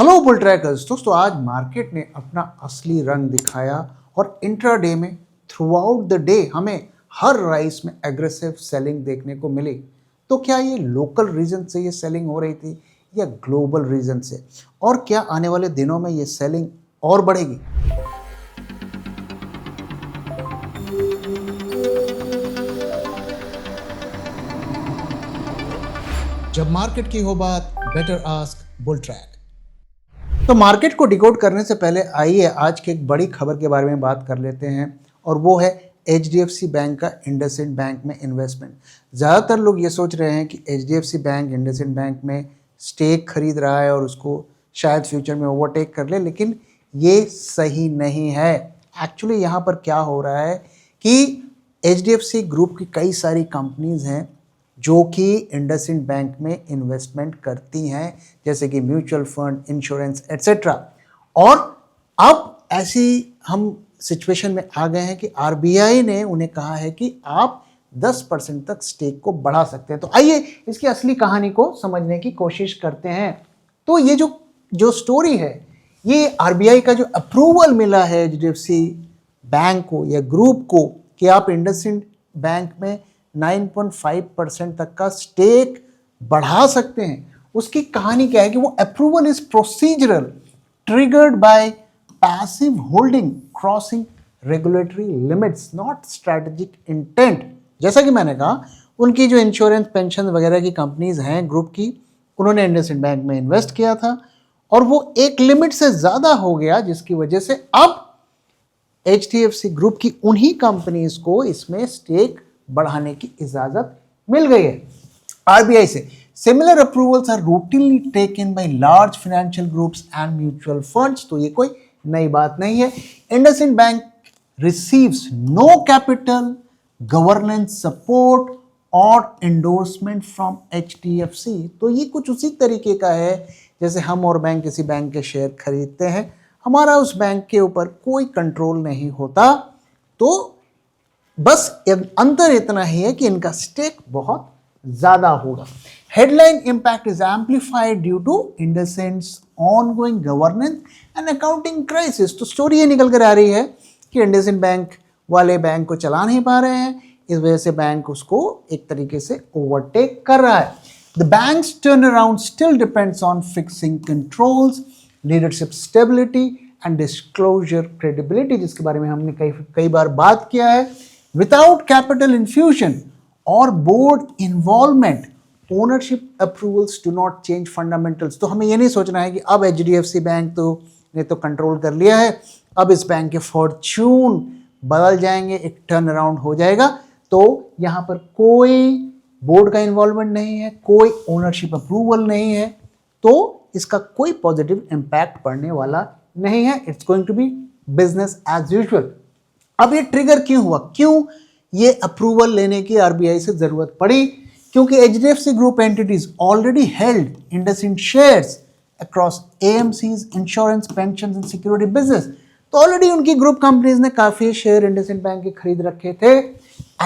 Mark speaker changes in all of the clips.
Speaker 1: Hello bull trackers दोस्तों, आज market ने अपना असली रंग दिखाया और इंट्राडे में थ्रू आउट द डे हमें हर राइस में एग्रेसिव सेलिंग देखने को मिली। तो क्या ये लोकल रीजन से ये सेलिंग हो रही थी या ग्लोबल रीजन से, और क्या आने वाले दिनों में ये सेलिंग और बढ़ेगी? जब मार्केट की हो बात, बेटर आस्क बुल ट्रैक। तो मार्केट को डिकोड करने से पहले आइए आज की एक बड़ी खबर के बारे में बात कर लेते हैं, और वो है HDFC बैंक का इंडसइंड बैंक में इन्वेस्टमेंट। ज़्यादातर लोग ये सोच रहे हैं कि HDFC बैंक इंडसइंड बैंक में स्टेक खरीद रहा है और उसको शायद फ्यूचर में ओवरटेक कर ले, लेकिन ये सही नहीं है। एक्चुअली यहाँ पर क्या हो रहा है कि HDFC ग्रुप की कई सारी कंपनीज़ हैं जो कि इंडसइंड बैंक में इन्वेस्टमेंट करती हैं, जैसे कि म्यूचुअल फंड, इंश्योरेंस एट्सेट्रा। और अब ऐसी हम सिचुएशन में आ गए हैं कि RBI ने उन्हें कहा है कि आप 10% तक स्टेक को बढ़ा सकते हैं। तो आइए इसकी असली कहानी को समझने की कोशिश करते हैं। तो ये जो स्टोरी है, ये RBI का जो अप्रूवल मिला है HDFC बैंक को या ग्रुप को कि आप इंडसइंड बैंक में 9.5% तक का स्टेक बढ़ा सकते हैं, उसकी कहानी क्या है कि वो approval is procedural, triggered by passive holding crossing regulatory limits, not strategic intent. जैसा कि मैंने कहा, उनकी जो इंश्योरेंस, पेंशन वगैरह की कंपनीज हैं ग्रुप की, उन्होंने इंडसइंड बैंक में इन्वेस्ट किया था और वो एक लिमिट से ज़्यादा हो गया, जिसकी वजह से अब HDFC ग्रुप की उन्हीं कंपनीज को इसमें स्टेक बढ़ाने की इजाजत मिल गई है RBI से। Similar approvals are routinely taken by large financial groups and mutual funds. तो ये कोई नई बात नहीं है। IndusInd bank receives no capital, governance support और एंडोर्समेंट फ्रॉम HDFC। तो ये कुछ उसी तरीके का है जैसे हम और बैंक किसी बैंक के शेयर खरीदते हैं, हमारा उस बैंक के ऊपर कोई कंट्रोल नहीं होता। तो बस अंतर इतना ही है कि इनका स्टेक बहुत ज्यादा होगा। Headline impact is amplified due to IndusInd's ongoing governance and accounting crisis. तो स्टोरी ये निकल कर आ रही है कि इंडसइंड बैंक वाले बैंक को चला नहीं पा रहे हैं, इस वजह से बैंक उसको एक तरीके से ओवरटेक कर रहा है। The banks turn around still depends on fixing controls, leadership stability and disclosure credibility, जिसके बारे में हमने कई बार बात किया है। Without capital infusion or board involvement, ownership approvals do not change fundamentals। तो हमें ये नहीं सोचना है कि अब HDFC बैंक ने तो कंट्रोल कर लिया है, अब इस बैंक के फॉर्च्यून बदल जाएंगे, एक टर्न अराउंड हो जाएगा। तो यहाँ पर कोई बोर्ड का इन्वॉल्वमेंट नहीं है, कोई ओनरशिप अप्रूवल नहीं है, तो इसका कोई पॉजिटिव इम्पैक्ट पड़ने वाला नहीं है। It's going to be business as usual. अब ये ट्रिगर क्यों हुआ, क्यों ये अप्रूवल लेने की RBI से जरूरत पड़ी? क्योंकि HDFC group entities already held IndusInd shares across AMCs, insurance, pension and security business. तो ऑलरेडी उनकी ग्रुप कंपनीज ने काफी शेयर इंडसइंड बैंक के खरीद रखे थे।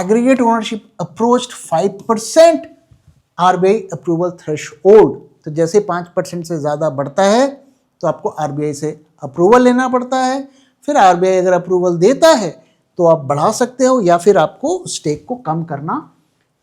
Speaker 1: Aggregate ownership approached 5% RBI approval threshold. तो जैसे 5% से ज्यादा बढ़ता है तो आपको RBI से अप्रूवल लेना पड़ता है। फिर RBI अगर अप्रूवल देता है तो आप बढ़ा सकते हो या फिर आपको स्टेक को कम करना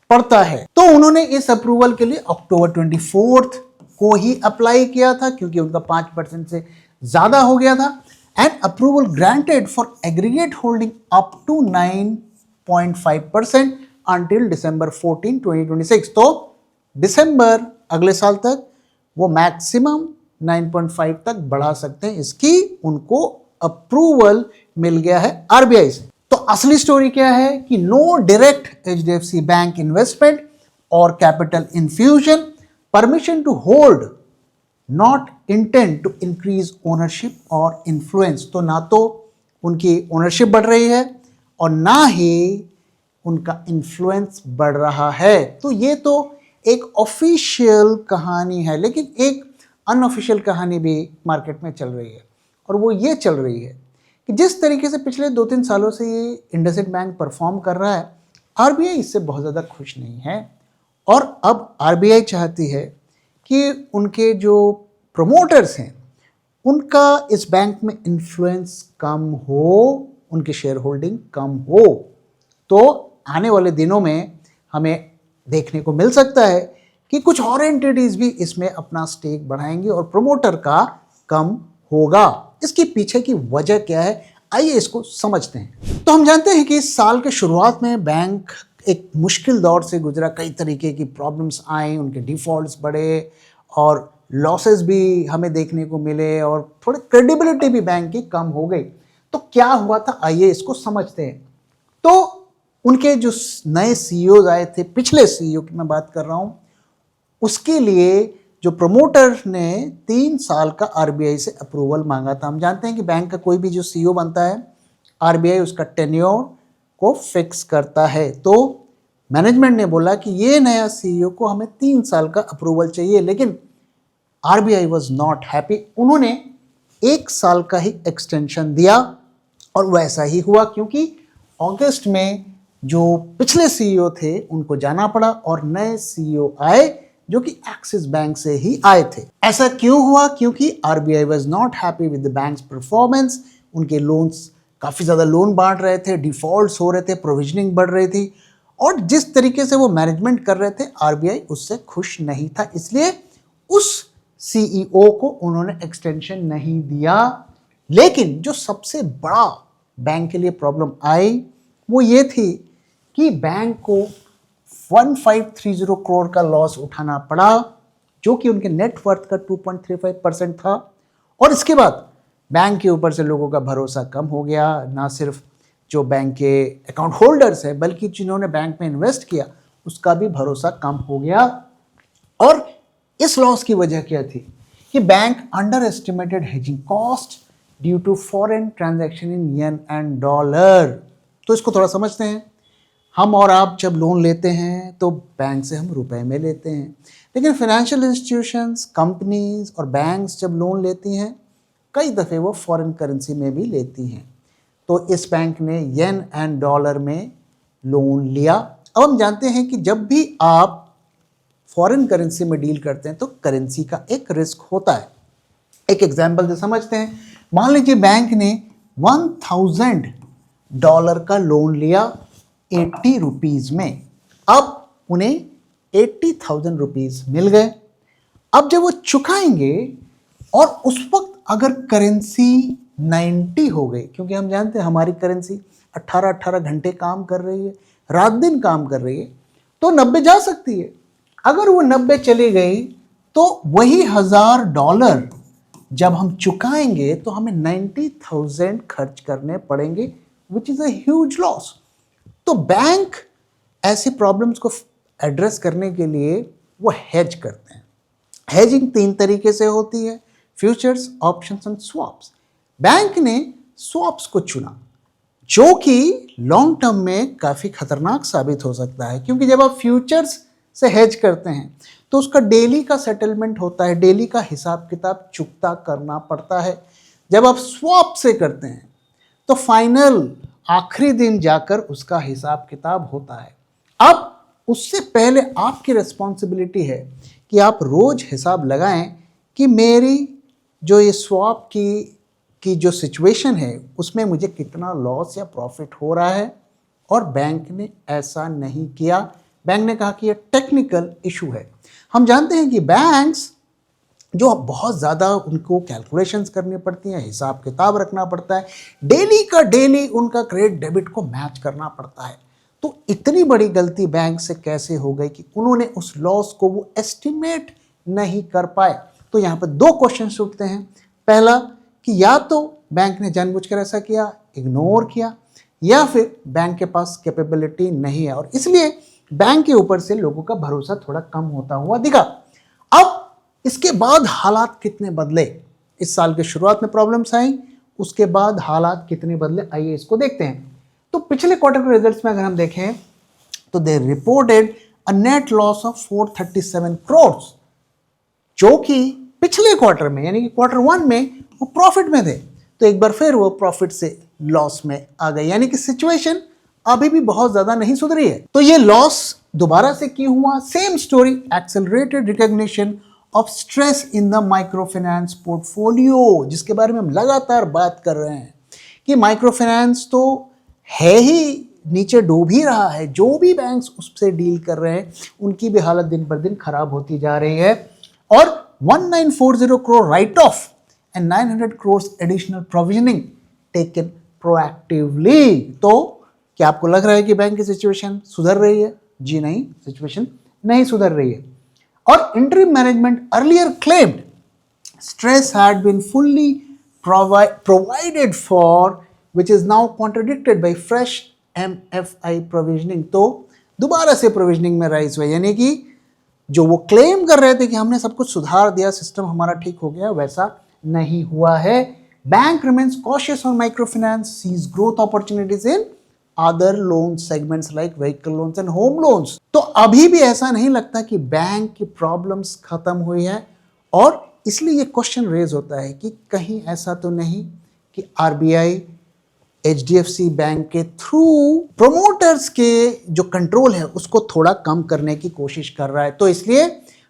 Speaker 1: पड़ता है। तो उन्होंने इस अप्रूवल के लिए अक्टूबर 24 को ही अप्लाई किया था, क्योंकि उनका 5% से ज्यादा हो गया था। And approval granted for aggregate holding up to 9.5% until December 14, 2026। तो दिसंबर अगले साल तक वो मैक्सिमम 9.5 तक बढ़ा सकते हैं, इसकी उनको अप्रूवल मिल गया है RBI से। तो असली स्टोरी क्या है कि no direct HDFC bank investment और capital infusion, permission to hold, not intent to increase ownership और इन्फ्लुएंस। तो ना तो उनकी ओनरशिप बढ़ रही है और ना ही उनका इन्फ्लुएंस बढ़ रहा है। तो ये तो एक ऑफिशियल कहानी है, लेकिन एक अनऑफिशियल कहानी भी मार्केट में चल रही है, और वो ये चल रही है कि जिस तरीके से पिछले 2-3 सालों से ये इंडसइंड बैंक परफॉर्म कर रहा है, RBI इससे बहुत ज़्यादा खुश नहीं है। और अब RBI चाहती है कि उनके जो प्रमोटर्स हैं उनका इस बैंक में इन्फ्लुएंस कम हो, उनकी शेयर होल्डिंग कम हो, तो आने वाले दिनों में हमें देखने को मिल सकता है कि कुछ और एंटिटीज भी इसमें अपना स्टेक बढ़ाएंगे और प्रमोटर का कम होगा। इसके पीछे की वजह क्या है, आइए इसको समझते हैं। तो हम जानते हैं कि इस साल के शुरुआत में बैंक एक मुश्किल दौर से गुजरा, कई तरीके की प्रॉब्लम्स आए, उनके डिफॉल्ट्स बढ़े और लॉसेस भी हमें देखने को मिले और थोड़ी क्रेडिबिलिटी भी बैंक की कम हो गई। तो क्या हुआ था, आइए इसको समझते हैं। तो उनके जो नए सीईओ आए थे, पिछले सीईओ की मैं बात कर रहा हूं, उसके लिए जो प्रमोटर ने 3 साल का आरबीआई से अप्रूवल मांगा था। हम जानते हैं कि बैंक का कोई भी जो सीईओ बनता है, आरबीआई उसका टेन्योर को फिक्स करता है। तो मैनेजमेंट ने बोला कि ये नया सीईओ को हमें 3 साल का अप्रूवल चाहिए, लेकिन आरबीआई वाज नॉट हैप्पी। उन्होंने 1 साल का ही एक्सटेंशन दिया और वैसा ही हुआ, क्योंकि अगस्त में जो पिछले सीईओ थे उनको जाना पड़ा और नए सीईओ आए जो कि एक्सिस बैंक से ही आए थे। ऐसा क्यों हुआ? क्योंकि RBI was not happy with the banks performance. उनके लोन्स, काफ़ी ज़्यादा लोन बांट रहे थे, डिफॉल्ट्स हो रहे थे, प्रोविजनिंग बढ़ रही थी और जिस तरीके से वो मैनेजमेंट कर रहे थे आरबीआई उससे खुश नहीं था। इसलिए उस सीईओ को उन्होंने एक्सटेंशन नहीं दिया। लेकिन जो सबसे बड़ा बैंक के लिए प्रॉब्लम आई वो ये थी कि बैंक को 1530 करोड़ का लॉस उठाना पड़ा, जो कि उनके नेटवर्थ का 2.35% था। और इसके बाद बैंक के ऊपर से लोगों का भरोसा कम हो गया। ना सिर्फ जो बैंक के अकाउंट होल्डर्स है, बल्कि जिन्होंने बैंक में इन्वेस्ट किया उसका भी भरोसा कम हो गया। और इस लॉस की वजह क्या थी कि bank underestimated hedging cost due to foreign transaction in yen and dollar. तो इसको थोड़ा समझते हैं। हम और आप जब लोन लेते हैं तो बैंक से हम रुपए में लेते हैं, लेकिन फाइनेंशियल इंस्टीट्यूशंस, कंपनीज और बैंक्स जब लोन लेती हैं कई दफ़े वो फॉरेन करेंसी में भी लेती हैं। तो इस बैंक ने येन एंड डॉलर में लोन लिया। अब हम जानते हैं कि जब भी आप फॉरेन करेंसी में डील करते हैं तो करेंसी का एक रिस्क होता है। एक एग्जाम्पल से समझते हैं। मान लीजिए बैंक ने $1000 का लोन लिया 80 रुपीज़ में। अब उन्हें 80,000 रुपीज़ मिल गए। अब जब वो चुकाएंगे और उस वक्त अगर करेंसी 90 हो गई, क्योंकि हम जानते हैं हमारी करेंसी 18 घंटे काम कर रही है, रात दिन काम कर रही है, तो 90 जा सकती है। अगर वो 90 चली गई तो वही $1000 जब हम चुकाएंगे तो हमें 90,000 खर्च करने पड़ेंगे, which is a huge loss. तो बैंक ऐसी प्रॉब्लम्स को एड्रेस करने के लिए वो हेज करते हैं। हेजिंग 3 तरीके से होती है, futures, options and swaps. Bank ने स्वैप्स को चुना, जो कि लॉन्ग टर्म में काफ़ी खतरनाक साबित हो सकता है, क्योंकि जब आप फ्यूचर्स से हेज करते हैं तो उसका डेली का सेटलमेंट होता है, डेली का हिसाब किताब चुकता करना पड़ता है। जब आप स्वैप से करते हैं तो फाइनल आखिरी दिन जाकर उसका हिसाब किताब होता है। अब उससे पहले आपकी रिस्पॉन्सिबिलिटी है कि आप रोज हिसाब लगाएं कि मेरी जो ये स्वैप की जो सिचुएशन है उसमें मुझे कितना लॉस या प्रॉफिट हो रहा है। और बैंक ने ऐसा नहीं किया। बैंक ने कहा कि ये टेक्निकल इशू है। हम जानते हैं कि बैंक्स जो बहुत ज़्यादा उनको कैलकुलेशंस करनी पड़ती हैं, हिसाब किताब रखना पड़ता है, डेली का डेली उनका क्रेडिट डेबिट को मैच करना पड़ता है। तो इतनी बड़ी गलती बैंक से कैसे हो गई कि उन्होंने उस लॉस को वो एस्टिमेट नहीं कर पाए। तो यहाँ पर 2 क्वेश्चन उठते हैं। पहला कि या तो बैंक ने जानबूझकर ऐसा किया, इग्नोर किया, या फिर बैंक के पास कैपेबिलिटी नहीं है और इसलिए बैंक के ऊपर से लोगों का भरोसा थोड़ा कम होता हुआ दिखा। अब इसके बाद हालात कितने बदले? इस साल के शुरुआत में प्रॉब्लम्स आई, उसके बाद हालात कितने बदले, आइए इसको देखते हैं। तो पिछले क्वार्टर के रिजल्ट्स में अगर हम देखें तो दे reported a net loss of 437 crore, जो कि पिछले क्वार्टर में यानी कि Q1 में वो प्रॉफिट में थे। तो एक बार फिर वो प्रॉफिट से लॉस में आ गए, यानी कि सिचुएशन अभी भी बहुत ज्यादा नहीं सुधरी है। तो ये लॉस दोबारा से क्यों हुआ? Same story, accelerated recognition of stress in the micro finance portfolio, जिसके बारे में हम लगातार बात कर रहे हैं कि माइक्रो फाइनेंस तो है ही नीचे डूब ही रहा है। जो भी बैंक्स उससे डील कर रहे हैं उनकी भी हालत दिन पर दिन खराब होती जा रही है। और 1940 crore right of and 900 crore additional provisioning taken proactively. तो क्या आपको लग रहा है कि बैंक की सिचुएशन सुधर रही है? जी नहीं, सिचुएशन नहीं सुधर रही है। और interim management earlier claimed stress had been fully provided for, which is now contradicted by fresh MFI provisioning। तो दोबारा से प्रोविजनिंग में राइज हुआ, यानी कि जो वो क्लेम कर रहे थे कि हमने सब कुछ सुधार दिया, सिस्टम हमारा ठीक हो गया, वैसा नहीं हुआ है। Bank remains cautious on microfinance, sees growth opportunities in other loan segments like vehicle loans and home loans. तो अभी भी ऐसा नहीं लगता कि बैंक की प्रॉब्लम्स खत्म हुई है। और इसलिए ये क्वेश्चन रेज होता है कि कहीं ऐसा तो नहीं कि आरबीआई एचडीएफसी बैंक के थ्रू प्रोमोटर्स के जो कंट्रोल है उसको थोड़ा कम करने की कोशिश कर रहा है। तो इसलिए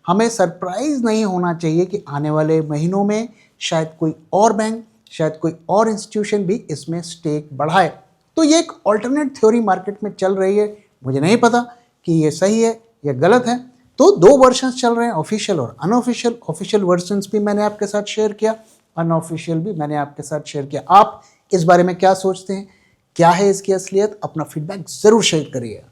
Speaker 1: हमें सरप्राइज नहीं होना चाहिए कि आने वाले महीनों में शायद कोई और बैंक, शायद कोई और इंस्टीट्यूशन भी इसमें स्टेक बढ़ाए। तो ये एक ऑल्टरनेट थ्योरी मार्केट में चल रही है। मुझे नहीं पता कि ये सही है या गलत है। तो दो वर्जन्स चल रहे हैं, ऑफिशियल और अनऑफिशियल। ऑफिशियल वर्जन्स भी मैंने आपके साथ शेयर किया, अनऑफिशियल भी मैंने आपके साथ शेयर किया। आप इस बारे में क्या सोचते हैं? क्या है इसकी असलियत? अपना फीडबैक जरूर शेयर करिए।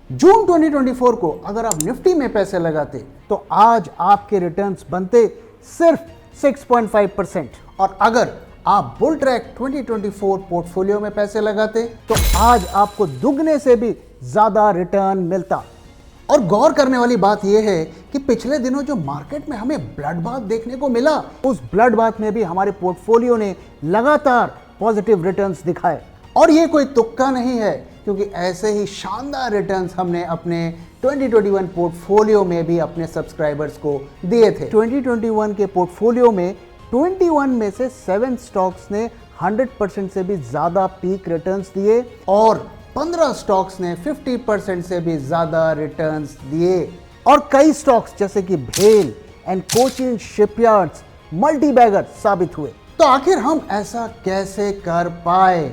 Speaker 1: जून 2024 को अगर आप निफ्टी में पैसे लगाते तो आज आपके रिटर्न्स बनते सिर्फ 6.5%, और अगर आप बुल ट्रैक 2024 पोर्टफोलियो में पैसे लगाते तो आज आपको दुगने से भी ज्यादा रिटर्न मिलता। और गौर करने वाली बात यह है कि पिछले दिनों जो मार्केट में हमें ब्लड बाथ देखने को मिला, उस ब्लड बाथ में भी हमारे पोर्टफोलियो ने लगातार पॉजिटिव रिटर्न्स दिखाए। और ये कोई तुक्का नहीं है, क्योंकि ऐसे ही शानदार रिटर्न्स हमने अपने 2021 पोर्टफोलियो में भी अपने सब्सक्राइबर्स को दिए थे। 2021 के पोर्टफोलियो में 21 में से 7 स्टॉक्स ने 100% से भी ज्यादा पीक रिटर्न्स दिए और 15 स्टॉक्स ने 50% से भी ज्यादा रिटर्न्स दिए। और कई स्टॉक्स जैसे कि भेल and Cochin shipyards multibagger साबित हुए। तो आखिर हम ऐसा कैसे कर पाए?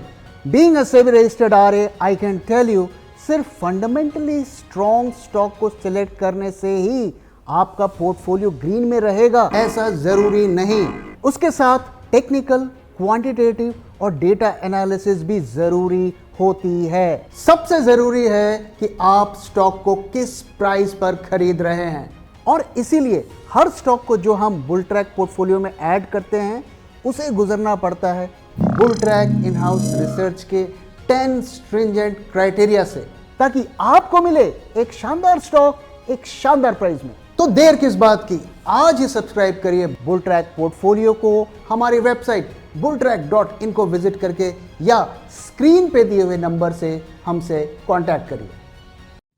Speaker 1: Being a SEBI registered RA, I can tell you, सिर्फ फंडामेंटली स्ट्रॉन्ग स्टॉक को सिलेक्ट करने से ही आपका पोर्टफोलियो ग्रीन में रहेगा, ऐसा जरूरी नहीं। उसके साथ टेक्निकल, क्वांटिटेटिव और डेटा एनालिसिस भी जरूरी होती है। सबसे जरूरी है कि आप स्टॉक को किस प्राइस पर खरीद रहे हैं। और इसीलिए हर स्टॉक को जो हम बुल ट्रैक पोर्टफोलियो में ऐड करते हैं उसे गुजरना पड़ता है bull track in house research के 10 स्ट्रिंजेंट क्राइटेरिया से, ताकि आपको मिले एक शानदार स्टॉक एक शानदार प्राइस में। तो देर किस बात की, आज ही सब्सक्राइब करिए बुल ट्रैक पोर्टफोलियो को हमारी वेबसाइट bulltrack.in को विजिट करके, या स्क्रीन पे दिए हुए नंबर से हमसे कांटेक्ट करिए।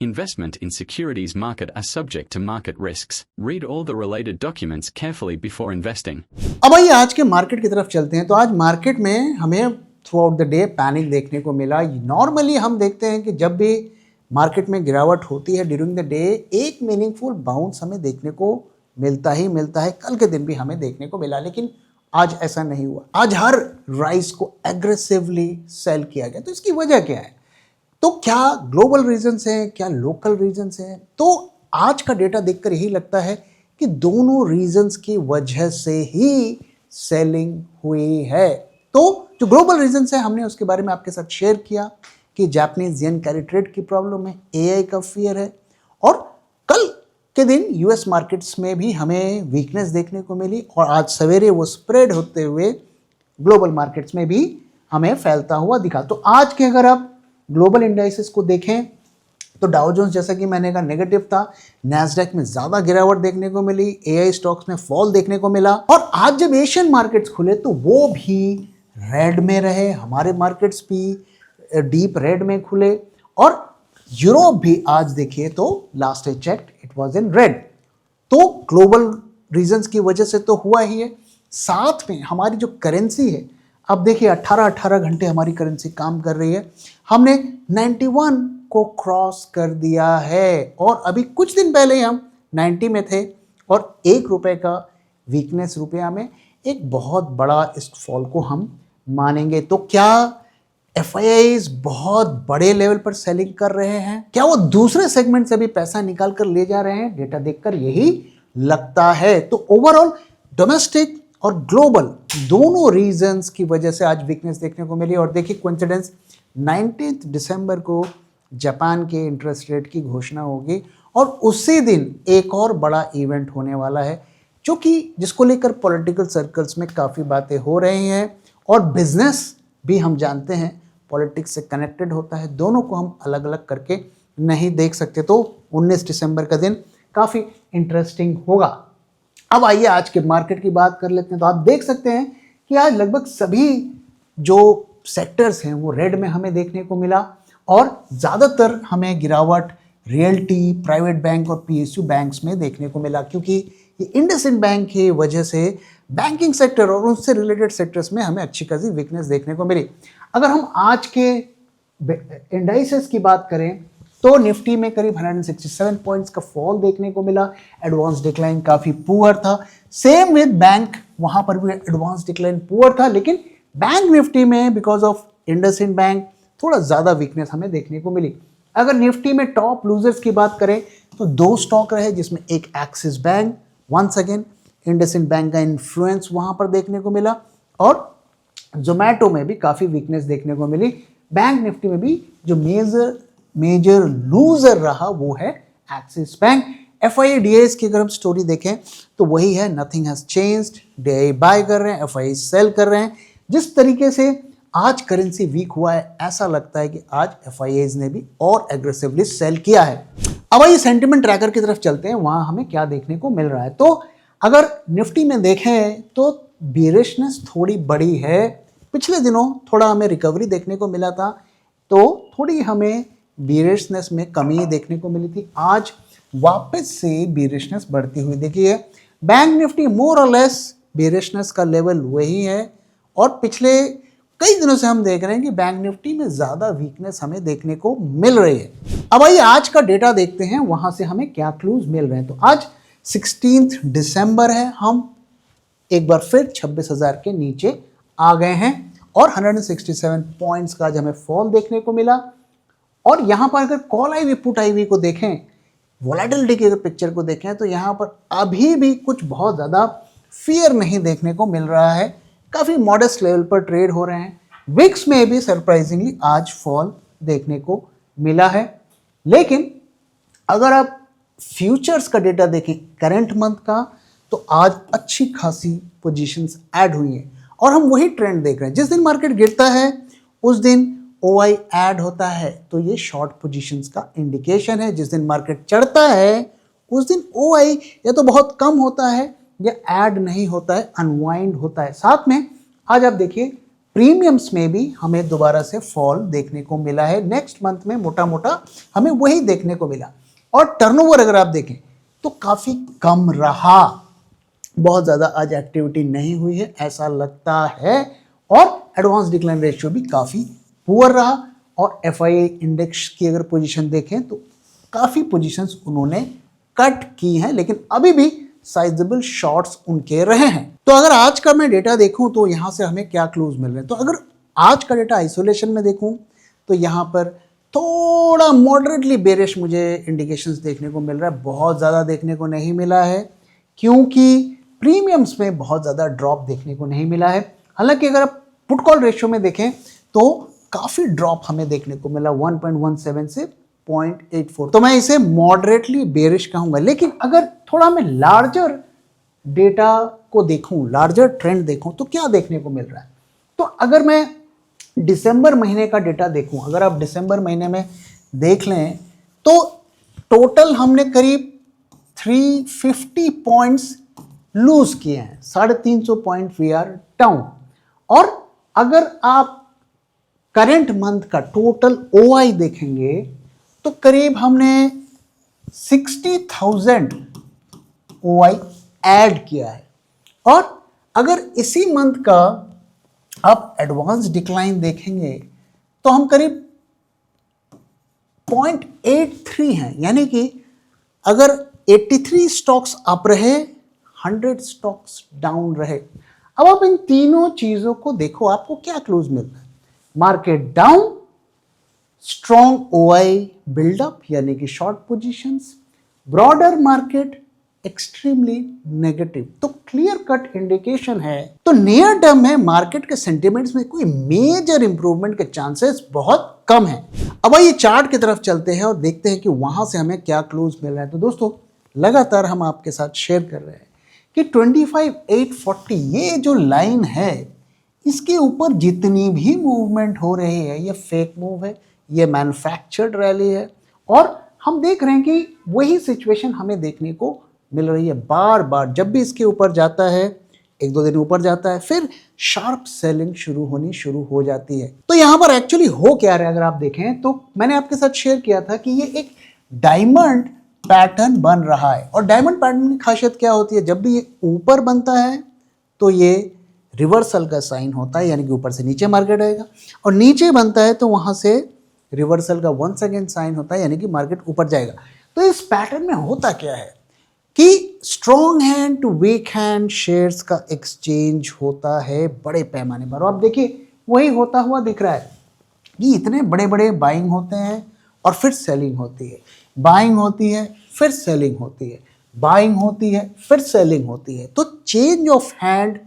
Speaker 2: Investment in securities market are subject to market risks. Read all the related documents carefully before investing.
Speaker 1: अब आइए आज के मार्केट की तरफ चलते हैं। तो आज मार्केट में हमें through out the day panic देखने को मिला। नॉर्मली हम देखते हैं कि जब भी मार्केट में गिरावट होती है ड्यूरिंग द डे, एक मीनिंगफुल बाउंस हमें देखने को मिलता ही मिलता है। कल के दिन भी हमें देखने को मिला, लेकिन आज ऐसा नहीं हुआ। आज हर राइस को एग्रेसिवली सेल किया गया। तो इसकी वजह क्या है? तो क्या ग्लोबल रीजंस हैं, क्या लोकल रीजंस हैं? तो आज का डेटा देखकर यही लगता है कि दोनों रीजंस की वजह से ही सेलिंग हुई है। तो जो ग्लोबल रीजंस है हमने उसके बारे में आपके साथ शेयर किया कि जापानीज येन कैरी ट्रेड की प्रॉब्लम है, एआई का फियर है, और कल के दिन यूएस मार्केट्स में भी हमें वीकनेस देखने को मिली, और आज सवेरे वो स्प्रेड होते हुए ग्लोबल मार्केट्स में भी हमें फैलता हुआ दिखा। तो आज के अगर आप ग्लोबल इंडाइसेस को देखें तो डाउ जोन्स जैसा कि मैंने कहा नेगेटिव था, नैस्डैक में ज़्यादा गिरावट देखने को मिली, एआई स्टॉक्स में फॉल देखने को मिला। और आज जब एशियन मार्केट्स खुले तो वो भी रेड में रहे, हमारे मार्केट्स भी डीप रेड में खुले, और यूरोप भी आज देखिए तो last I checked it was in red. तो ग्लोबल रीजंस की वजह से तो हुआ ही है। साथ में हमारी जो करेंसी है, अब देखिए 18 घंटे हमारी करेंसी काम कर रही है। हमने 91 को क्रॉस कर दिया है, और अभी कुछ दिन पहले ही हम 90 में थे और 1 रुपए का वीकनेस रुपया में एक बहुत बड़ा इस फॉल को हम मानेंगे। तो क्या एफआईआईज बहुत बड़े लेवल पर सेलिंग कर रहे हैं? क्या वो दूसरे सेगमेंट से भी पैसा निकाल कर ले जा रहे हैं? डेटा देखकर यही लगता है। तो ओवरऑल डोमेस्टिक और ग्लोबल दोनों रीजंस की वजह से आज वीकनेस देखने को मिली। और देखिए कोइंसिडेंस, 19 दिसंबर को जापान के इंटरेस्ट रेट की घोषणा होगी और उसी दिन एक और बड़ा इवेंट होने वाला है जो कि जिसको लेकर पॉलिटिकल सर्कल्स में काफ़ी बातें हो रही हैं और बिजनेस भी हम जानते हैं पॉलिटिक्स से कनेक्टेड होता है, दोनों को हम अलग अलग करके नहीं देख सकते। तो 19 दिसंबर का दिन काफ़ी इंटरेस्टिंग होगा। अब आइए आज के मार्केट की बात कर लेते हैं। तो आप देख सकते हैं कि आज लगभग सभी जो सेक्टर्स हैं वो रेड में हमें देखने को मिला और ज़्यादातर हमें गिरावट रियल्टी, प्राइवेट बैंक और पीएसयू बैंक्स में देखने को मिला, क्योंकि ये इंडसइंड बैंक की वजह से बैंकिंग सेक्टर और उससे रिलेटेड सेक्टर्स में हमें अच्छी खासी वीकनेस देखने को मिली। अगर हम आज के इंडाइसेस की बात करें तो निफ्टी में करीब 167 पॉइंट्स का फॉल देखने को मिला। एडवांस डिक्लाइन काफ़ी पुअर था। सेम विद बैंक, वहाँ पर भी एडवांस डिक्लाइन पुअर था, लेकिन बैंक निफ्टी में बिकॉज ऑफ इंडसइंड बैंक थोड़ा ज़्यादा वीकनेस हमें देखने को मिली। अगर निफ्टी में टॉप लूजर्स की बात करें तो 2 स्टॉक रहे, जिसमें एक Axis bank, once again IndusInd bank का इन्फ्लुएंस वहाँ पर देखने को मिला और जोमेटो में भी काफ़ी वीकनेस देखने को मिली। बैंक निफ्टी में भी जो मेजर लूजर रहा वो है एक्सिस बैंक। एफआईआईडीएस की अगर हम स्टोरी देखें तो वही है, nothing has changed. DI buy कर रहे हैं, एफआई सेल कर रहे हैं। जिस तरीके से आज करेंसी वीक हुआ है, ऐसा लगता है कि आज एफआईआईज ने भी और एग्रेसिवली सेल किया है। अब आइए सेंटिमेंट ट्रैकर की तरफ चलते हैं, वहां हमें क्या देखने को मिल रहा है। तो अगर निफ्टी में देखें तो बेरिशनेस थोड़ी बड़ी है। पिछले दिनों थोड़ा हमें रिकवरी देखने को मिला था, तो थोड़ी हमें बेरिशनेस में कमी देखने को मिली थी। आज वापस से बेरिशनेस बढ़ती हुई देखी है। बैंक निफ्टी मोर और लेस बेरिशनेस का लेवल वही है और पिछले कई दिनों से हम देख रहे हैं कि बैंक निफ्टी में ज़्यादा वीकनेस हमें देखने को मिल रही है। अब आइए आज का डेटा देखते हैं, वहाँ से हमें क्या क्लूज मिल रहे हैं। तो आज 16 दिसंबर है, हम एक बार फिर 26,000 के नीचे आ गए हैं और 167 पॉइंट्स का आज हमें फॉल देखने को मिला। और यहाँ पर अगर कॉल आईवी पुट आईवी को देखें, वोलेटिलिटी की अगर पिक्चर को देखें तो यहाँ पर अभी भी कुछ बहुत ज़्यादा फियर नहीं देखने को मिल रहा है। काफ़ी मॉडेस्ट लेवल पर ट्रेड हो रहे हैं। विक्स में भी सरप्राइजिंगली आज फॉल देखने को मिला है। लेकिन अगर आप फ्यूचर्स का डेटा देखें करंट मंथ का, तो आज अच्छी खासी पोजीशंस ऐड हुई हैं और हम वही ट्रेंड देख रहे हैं। जिस दिन मार्केट गिरता है उस दिन OI ऐड होता है, तो ये शॉर्ट पोजीशंस का इंडिकेशन है। जिस दिन मार्केट चढ़ता है उस दिन OI या तो बहुत कम होता है या ऐड नहीं होता है, अनवाइंड होता है। साथ में आज आप देखिए प्रीमियम्स में भी हमें दोबारा से फॉल देखने को मिला है। नेक्स्ट मंथ में मोटा मोटा हमें वही देखने को मिला। और टर्नओवर अगर आप देखें तो काफ़ी कम रहा, बहुत ज़्यादा आज एक्टिविटी नहीं हुई है ऐसा लगता है। और एडवांस डिक्लाइन रेशियो भी काफ़ी पुअर रहा। और एफआईआई इंडेक्स की अगर पोजीशन देखें तो काफ़ी पोजीशंस उन्होंने कट की हैं, लेकिन अभी भी साइजेबल शॉर्ट्स उनके रहे हैं। तो अगर आज का मैं डेटा देखूं तो यहाँ से हमें क्या क्लूज मिल रहे हैं। तो अगर आज का डेटा आइसोलेशन में देखूं तो यहाँ पर थोड़ा मॉडरेटली बेरिश मुझे इंडिकेशंस देखने को मिल रहा है। बहुत ज़्यादा देखने को नहीं मिला है क्योंकि प्रीमियम्स में बहुत ज़्यादा ड्रॉप देखने को नहीं मिला है। हालांकि अगर आप पुट कॉल रेशियो में देखें तो काफ़ी ड्रॉप हमें देखने को मिला 1.17 से 0.84, तो मैं इसे मॉडरेटली बेरिश कहूँगा। लेकिन अगर थोड़ा मैं लार्जर डेटा को देखूँ, लार्जर ट्रेंड देखूँ तो क्या देखने को मिल रहा है। तो अगर मैं दिसंबर महीने का डेटा देखूँ, अगर आप दिसंबर महीने में देख लें तो टोटल हमने करीब 350 पॉइंट्स लूज किए हैं, 350 पॉइंट वी आर डाउन। और अगर आप करंट मंथ का टोटल OI देखेंगे तो करीब हमने 60,000 OI ऐड किया है। और अगर इसी मंथ का आप एडवांस डिक्लाइन देखेंगे तो हम करीब 0.83 हैं, यानी कि अगर 83 स्टॉक्स अप रहे, 100 स्टॉक्स डाउन रहे। अब आप इन तीनों चीजों को देखो, आपको क्या क्लूज मिल रहा है? Market down, strong OI buildup यानी कि short positions, broader market extremely negative. तो क्लियर कट इंडिकेशन है। तो नियर टर्म में मार्केट के सेंटिमेंट्स में कोई मेजर इंप्रूवमेंट के चांसेस बहुत कम है। अब आइए चार्ट की तरफ चलते हैं और देखते हैं कि वहां से हमें क्या क्लूज मिल रहा है। तो दोस्तों लगातार हम आपके साथ शेयर कर रहे हैं कि 25,840 ये जो लाइन है, इसके ऊपर जितनी भी मूवमेंट हो रही है ये फेक मूव है, ये मैन्युफैक्चर्ड रैली है। और हम देख रहे हैं कि वही सिचुएशन हमें देखने को मिल रही है बार बार। जब भी इसके ऊपर जाता है, एक दो दिन ऊपर जाता है, फिर शार्प सेलिंग शुरू हो जाती है। तो यहाँ पर एक्चुअली हो क्या रहा है, अगर आप देखें तो मैंने आपके साथ शेयर किया था कि ये एक डायमंड पैटर्न बन रहा है। और डायमंड पैटर्न की खासियत क्या होती है? जब भी ये ऊपर बनता है तो ये रिवर्सल का साइन होता है, यानी कि ऊपर से नीचे मार्केट आएगा, और नीचे बनता है तो वहां से रिवर्सल का वंस अगेन साइन होता है, यानी कि मार्केट ऊपर जाएगा। तो इस पैटर्न में होता क्या है कि strong hand to weak hand shares का एक्सचेंज होता है बड़े पैमाने पर। और आप देखिए वही होता हुआ दिख रहा है कि इतने बड़े बड़े बाइंग होते हैं और फिर सेलिंग होती है, बाइंग होती है फिर सेलिंग होती है, बाइंग होती है फिर सेलिंग होती है। तो चेंज ऑफ हैंड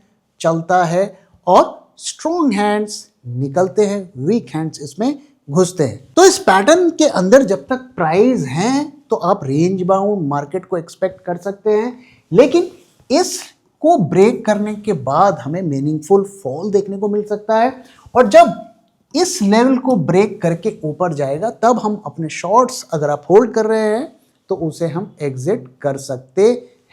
Speaker 1: चलता है और स्ट्रॉन्ग हैंड्स निकलते हैं, वीक हैंड्स इसमें घुसते हैं। तो इस पैटर्न के अंदर जब तक प्राइस हैं तो आप रेंज बाउंड मार्केट को एक्सपेक्ट कर सकते हैं, लेकिन इसको ब्रेक करने के बाद हमें मीनिंगफुल फॉल देखने को मिल सकता है। और जब इस लेवल को ब्रेक करके ऊपर जाएगा तब हम अपने शॉर्ट्स अगर आप होल्ड कर रहे हैं तो उसे हम एग्जिट कर सकते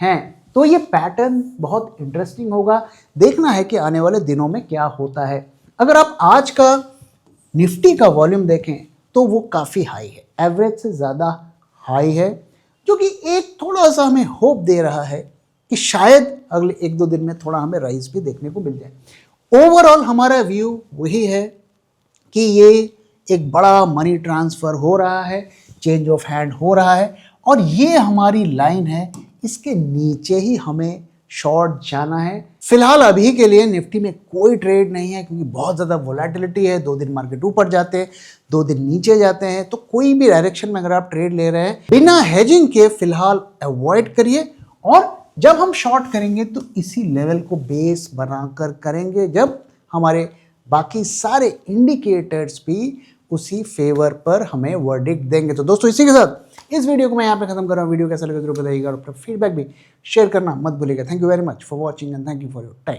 Speaker 1: हैं। तो ये पैटर्न बहुत इंटरेस्टिंग होगा, देखना है कि आने वाले दिनों में क्या होता है। अगर आप आज का निफ्टी का वॉल्यूम देखें तो वो काफ़ी हाई है, एवरेज से ज़्यादा हाई है, जो कि एक थोड़ा सा हमें होप दे रहा है कि शायद अगले एक दो दिन में थोड़ा हमें राइज भी देखने को मिल जाए। ओवरऑल हमारा व्यू वही है कि ये एक बड़ा मनी ट्रांसफ़र हो रहा है, चेंज ऑफ हैंड हो रहा है, और ये हमारी लाइन है, इसके नीचे ही हमें शॉर्ट जाना है। फिलहाल अभी के लिए निफ्टी में कोई ट्रेड नहीं है, क्योंकि बहुत ज़्यादा वोलेटिलिटी है। 2 दिन मार्केट ऊपर जाते हैं, 2 दिन नीचे जाते हैं। तो कोई भी डायरेक्शन में अगर आप ट्रेड ले रहे हैं बिना हेजिंग के फिलहाल अवॉइड करिए। और जब हम शॉर्ट करेंगे तो इसी लेवल को बेस बनाकर करेंगे, जब हमारे बाकी सारे इंडिकेटर्स भी उसी फेवर पर हमें वर्डिक्ट देंगे। तो दोस्तों इसी के साथ इस वीडियो को मैं यहाँ पे खत्म कर रहा हूँ। वीडियो कैसा लगा जरूर बताइएगा और अपना फीडबैक भी शेयर करना मत भूलिएगा। Thank you very much for watching and thank you for your time.